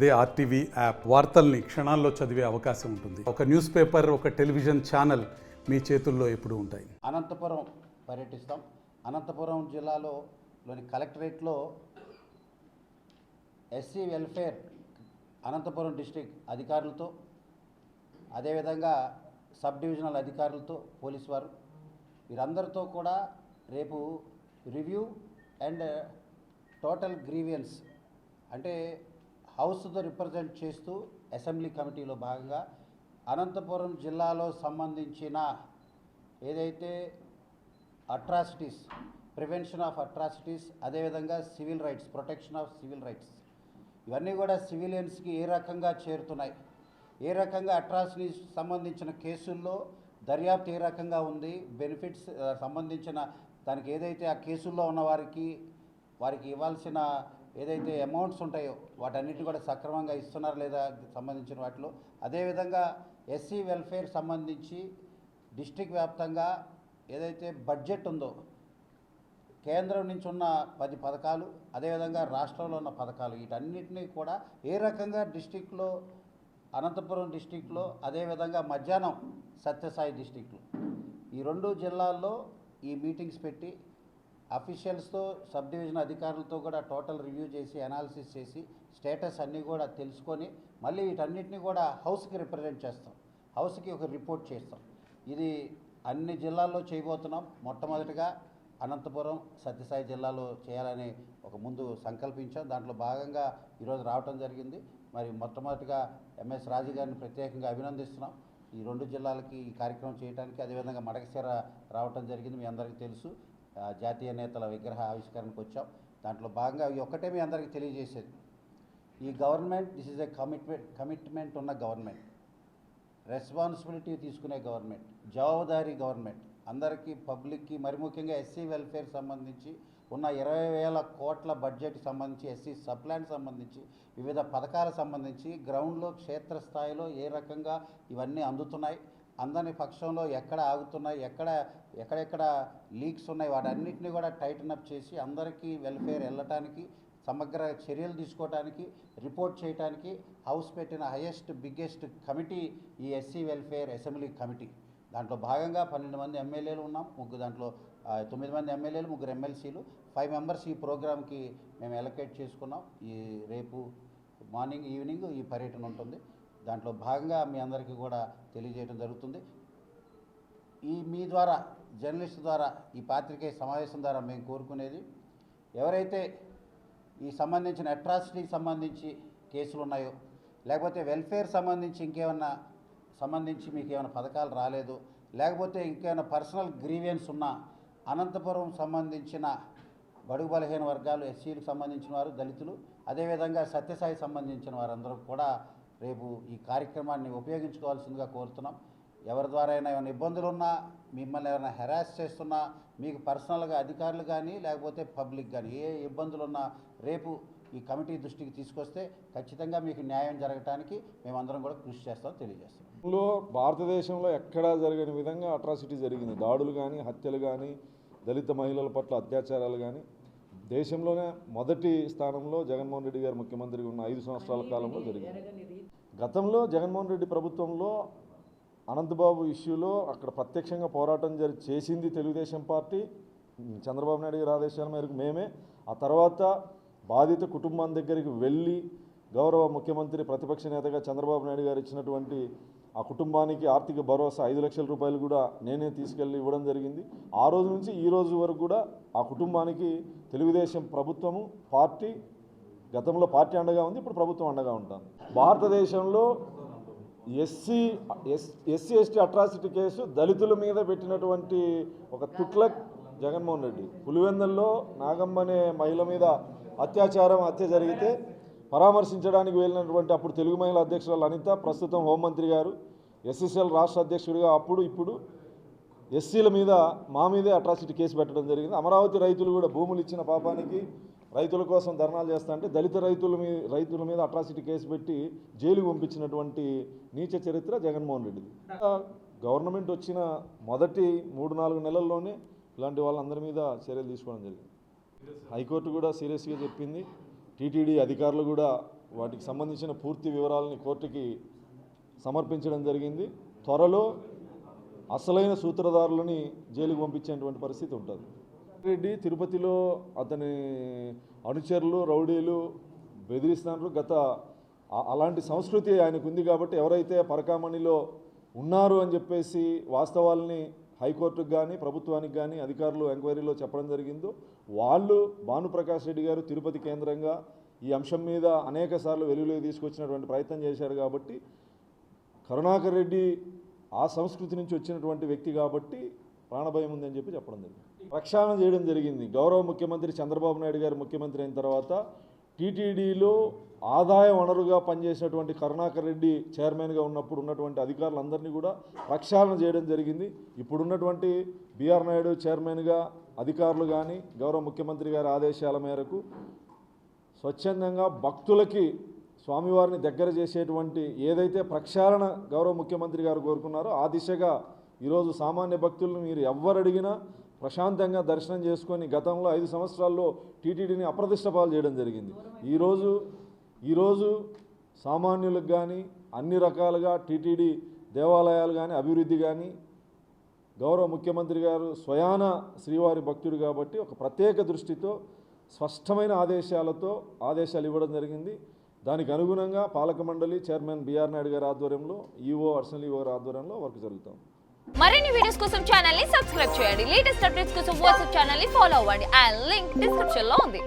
అదే RTV app వార్తల్ని క్షణాల్లో చదివే అవకాశం ఉంటుంది. ఒక న్యూస్ పేపర్, ఒక టెలివిజన్ ఛానల్ మీ చేతుల్లో ఎప్పుడూ ఉంటాయి. అనంతపురం పర్యటిస్తాం. అనంతపురం జిల్లాలోని కలెక్టరేట్లో ఎస్సీ వెల్ఫేర్ అనంతపురం డిస్ట్రిక్ట్ అధికారులతో, అదేవిధంగా సబ్ డివిజనల్ అధికారులతో, పోలీసు వారు వీరందరితో కూడా రేపు రివ్యూ అండ్ టోటల్ గ్రీవియన్స్ అంటే హౌస్తో రిప్రజెంట్ చేస్తూ అసెంబ్లీ కమిటీలో భాగంగా అనంతపురం జిల్లాలో సంబంధించిన ఏదైతే అట్రాసిటీస్, ప్రివెన్షన్ ఆఫ్ అట్రాసిటీస్, అదేవిధంగా civil rights, protection of civil rights, ఇవన్నీ కూడా సివిలియన్స్కి ఏ రకంగా చేరుతున్నాయి, ఏ రకంగా అట్రాసిటీస్ సంబంధించిన కేసుల్లో దర్యాప్తు ఏ రకంగా ఉంది, బెనిఫిట్స్ సంబంధించిన దానికి ఏదైతే ఆ కేసుల్లో ఉన్న వారికి ఇవ్వాల్సిన ఏదైతే అమౌంట్స్ ఉంటాయో వాటన్నిటిని కూడా సక్రమంగా ఇస్తున్నారా లేదా సంబంధించిన వాటిలో, అదేవిధంగా ఎస్సీ వెల్ఫేర్ సంబంధించి డిస్ట్రిక్ట్ వ్యాప్తంగా ఏదైతే బడ్జెట్ ఉందో కేంద్రం నుంచి ఉన్న 10 పథకాలు, అదేవిధంగా రాష్ట్రంలో ఉన్న పథకాలు, వీటన్నిటినీ కూడా ఏ రకంగా డిస్ట్రిక్ట్లో, అనంతపురం డిస్ట్రిక్ట్లో, అదేవిధంగా మధ్యాహ్నం సత్యసాయి డిస్ట్రిక్ట్లో ఈ 2 జిల్లాల్లో ఈ మీటింగ్స్ పెట్టి అఫీషియల్స్తో, సబ్ డివిజన్ అధికారులతో కూడా టోటల్ రివ్యూ చేసి అనాలిసిస్ చేసి స్టేటస్ అన్నీ కూడా తెలుసుకొని మళ్ళీ వీటన్నిటిని కూడా హౌస్కి రిప్రజెంట్ చేస్తాం, హౌస్కి ఒక రిపోర్ట్ చేస్తాం. ఇది అన్ని జిల్లాల్లో చేయబోతున్నాం. మొట్టమొదటిగా అనంతపురం సత్యసాయి జిల్లాలో చేయాలని ఒక ముందు సంకల్పించాం. దాంట్లో భాగంగా ఈరోజు రావటం జరిగింది. మరి మొట్టమొదటిగా ఎంఎస్ రాజు గారిని ప్రత్యేకంగా అభినందిస్తున్నాం ఈ 2 జిల్లాలకి ఈ కార్యక్రమం చేయడానికి. అదేవిధంగా మడకశిర రావటం జరిగింది, మీ అందరికీ తెలుసు. జాతీయ నేతల విగ్రహ ఆవిష్కరణకు వచ్చాం. దాంట్లో భాగంగా ఈ ఒక్కటే మీ అందరికీ తెలియజేసేది, ఈ government this is a commitment ఉన్న గవర్నమెంట్, రెస్పాన్సిబిలిటీ తీసుకునే గవర్నమెంట్, జవాబుదారీ గవర్నమెంట్. అందరికీ, పబ్లిక్కి, మరి ముఖ్యంగా ఎస్సీ వెల్ఫేర్ సంబంధించి ఉన్న 20,000 కోట్ల బడ్జెట్ సంబంధించి, ఎస్సీ సప్లాన్ సంబంధించి, వివిధ పథకాలకు సంబంధించి గ్రౌండ్లో, క్షేత్రస్థాయిలో ఏ రకంగా ఇవన్నీ అందుతున్నాయి, అందని పక్షంలో ఎక్కడ ఆగుతున్నాయి, ఎక్కడెక్కడ లీక్స్ ఉన్నాయి, వాటన్నిటిని కూడా టైటన్ అప్ చేసి అందరికీ వెల్ఫేర్ వెళ్ళటానికి, సమగ్ర చర్యలు తీసుకోవడానికి, రిపోర్ట్ చేయడానికి హౌస్ పెట్టిన హైయెస్ట్ బిగ్గెస్ట్ కమిటీ ఈ ఎస్సీ వెల్ఫేర్ అసెంబ్లీ కమిటీ. దాంట్లో భాగంగా 12 మంది ఎమ్మెల్యేలు ఉన్నాం. దాంట్లో 9 మంది ఎమ్మెల్యేలు, 3 ఎమ్మెల్సీలు, 5 మెంబర్స్ ఈ ప్రోగ్రామ్కి మేము అలొకేట్ చేసుకున్నాం. ఈ రేపు మార్నింగ్, ఈవినింగ్ ఈ పర్యటన ఉంటుంది. దాంట్లో భాగంగా మీ అందరికీ కూడా తెలియజేయడం జరుగుతుంది. మీ ద్వారా, జర్నలిస్ట్ ద్వారా, ఈ పాత్రికేయ సమావేశం ద్వారా మేము కోరుకునేది, ఎవరైతే ఈ సంబంధించిన అట్రాసిటీకి సంబంధించి కేసులు ఉన్నాయో, లేకపోతే వెల్ఫేర్ సంబంధించి ఇంకేమన్నా సంబంధించి మీకు ఏమైనా పథకాలు రాలేదు, లేకపోతే ఇంకేమైనా పర్సనల్ గ్రీవియన్స్ ఉన్నా, అనంతపురం సంబంధించిన బడుగు బలహీన వర్గాలు, ఎస్సీలకు సంబంధించిన వారు, దళితులు, అదేవిధంగా సత్యసాయి సంబంధించిన వారందరూ కూడా రేపు ఈ కార్యక్రమాన్ని ఉపయోగించుకోవాల్సిందిగా కోరుతున్నాం. ఎవరి ద్వారా అయినా ఏమైనా ఇబ్బందులు ఉన్నా, మిమ్మల్ని ఏమైనా హెరాస్ చేస్తున్నా, మీకు పర్సనల్గా అధికారులు కానీ లేకపోతే పబ్లిక్ కానీ ఏ ఇబ్బందులు ఉన్నా రేపు ఈ కమిటీ దృష్టికి తీసుకొస్తే ఖచ్చితంగా మీకు న్యాయం జరగడానికి మేమందరం కూడా కృషి చేస్తాం, తెలియజేస్తాం. భారతదేశంలో ఎక్కడా జరగని విధంగా అట్రాసిటీ జరిగింది. దాడులు కానీ, హత్యలు కానీ, దళిత మహిళల పట్ల అత్యాచారాలు కానీ దేశంలోనే మొదటి స్థానంలో జగన్మోహన్ రెడ్డి గారు ముఖ్యమంత్రిగా ఉన్న 5 సంవత్సరాల కాలంలో జరిగింది. గతంలో జగన్మోహన్ రెడ్డి ప్రభుత్వంలో అనంతబాబు ఇష్యూలో అక్కడ ప్రత్యక్షంగా పోరాటం చేసింది తెలుగుదేశం పార్టీ, చంద్రబాబు నాయుడు గారి ఆదేశాల మేరకు మేమే. ఆ తర్వాత బాధిత కుటుంబం దగ్గరికి వెళ్ళి గౌరవ ముఖ్యమంత్రి, ప్రతిపక్ష నేతగా చంద్రబాబు నాయుడు గారు ఇచ్చినటువంటి ఆ కుటుంబానికి ఆర్థిక భరోసా 5 లక్షల రూపాయలు కూడా నేనే తీసుకెళ్ళి ఇవ్వడం జరిగింది. ఆ రోజు నుంచి ఈ రోజు వరకు కూడా ఆ కుటుంబానికి తెలుగుదేశం ప్రభుత్వము, పార్టీ, గతంలో పార్టీ అండగా ఉంది, ఇప్పుడు ప్రభుత్వం అండగా ఉంటాను. భారతదేశంలో ఎస్సీ ఎస్టీ అట్రాసిటీ కేసు దళితుల మీద పెట్టినటువంటి ఒక తుక్లక్ జగన్మోహన్ రెడ్డి. పులివెందుల్లో నాగమ్మ అనే మహిళ మీద హత్య జరిగితే పరామర్శించడానికి వెళ్ళినటువంటి అప్పుడు తెలుగు మహిళా అధ్యక్షురాలు అనిత, ప్రస్తుతం హోంమంత్రి గారు, ఎస్ఎస్ఎల్ రాష్ట్ర అధ్యక్షుడిగా అప్పుడు ఇప్పుడు ఎస్సీల మీద, మా మీదే అట్రాసిటీ కేసు పెట్టడం జరిగింది. అమరావతి రైతులు కూడా భూములు ఇచ్చిన పాపానికి రైతుల కోసం ధర్నాలు చేస్తా అంటే దళిత రైతుల మీద అట్రాసిటీ కేసు పెట్టి జైలుకు పంపించినటువంటి నీచ చరిత్ర జగన్మోహన్ రెడ్డిది. గవర్నమెంట్ వచ్చిన మొదటి 3-4 నెలల్లోనే ఇలాంటి వాళ్ళందరి మీద చర్యలు తీసుకోవడం జరిగింది. హైకోర్టు కూడా సీరియస్గా చెప్పింది. టీటీడీ అధికారులు కూడా వాటికి సంబంధించిన పూర్తి వివరాలని కోర్టుకి సమర్పించడం జరిగింది. త్వరలో అసలైన సూత్రధారులని జైలుకు పంపించేటువంటి పరిస్థితి ఉంటుంది. రెడ్డి తిరుపతిలో అతని అనుచరులు రౌడీలు బెదిరిస్తున్నారు. అలాంటి సంస్కృతి ఆయనకు ఉంది కాబట్టి ఎవరైతే పరకామణిలో ఉన్నారు అని చెప్పేసి వాస్తవాల్ని హైకోర్టుకు కానీ ప్రభుత్వానికి కానీ అధికారులు ఎంక్వైరీలో చెప్పడం జరిగిందో వాళ్ళు భానుప్రకాష్ రెడ్డి గారు తిరుపతి కేంద్రంగా ఈ అంశం మీద అనేక సార్లు వెలుగులోకి తీసుకొచ్చినటువంటి ప్రయత్నం చేశారు. కాబట్టి కరుణాకర్ రెడ్డి ఆ సంస్కృతి నుంచి వచ్చినటువంటి వ్యక్తి కాబట్టి ప్రాణభయం ఉందని చెప్పడం జరిగింది. ప్రక్షాళన చేయడం జరిగింది. గౌరవ ముఖ్యమంత్రి చంద్రబాబు నాయుడు గారు ముఖ్యమంత్రి అయిన తర్వాత టీటీడీలో ఆదాయ వనరుగా పనిచేసినటువంటి కరుణాకర్ రెడ్డి చైర్మన్గా ఉన్నప్పుడు ఉన్నటువంటి అధికారులందరినీ కూడా ప్రక్షాళన చేయడం జరిగింది. ఇప్పుడున్నటువంటి బిఆర్ నాయుడు చైర్మన్గా అధికారులు కానీ గౌరవ ముఖ్యమంత్రి గారి ఆదేశాల మేరకు స్వచ్ఛందంగా భక్తులకి స్వామివారిని దగ్గర చేసేటువంటి ఏదైతే ప్రక్షాళన గౌరవ ముఖ్యమంత్రి గారు కోరుకున్నారో ఆ దిశగా ఈరోజు సామాన్య భక్తులను మీరు ఎవరు అడిగినా ప్రశాంతంగా దర్శనం చేసుకొని గతంలో 5 సంవత్సరాల్లో టీటీడీని అప్రతిష్ట పాలు చేయడం జరిగింది. ఈరోజు సామాన్యులకు కానీ అన్ని రకాలుగా టీటీడీ దేవాలయాలు కానీ అభివృద్ధి కానీ గౌరవ ముఖ్యమంత్రి గారు స్వయాన శ్రీవారి భక్తుడు కాబట్టి ఒక ప్రత్యేక దృష్టితో స్పష్టమైన ఆదేశాలు ఇవ్వడం జరిగింది. దానికి అనుగుణంగా పాలక మండలి చైర్మన్ బిఆర్ నాయుడు గారి ఆధ్వర్యంలో ఈఓ అడిషనల్ ఈఓ గారి ఆధ్వర్యంలో వర్క్ జరుగుతాం. మరిన్ని వీడియోస్ కోసం ఛానల్ ని సబ్స్క్రైబ్ చేయండి. లేటెస్ట్ అప్డేట్స్ కోసం వాట్సాప్ ఛానల్ ని ఫాలో అవ్వండి. ఆ లింక్ డిస్క్రిప్షన్ లో ఉంది.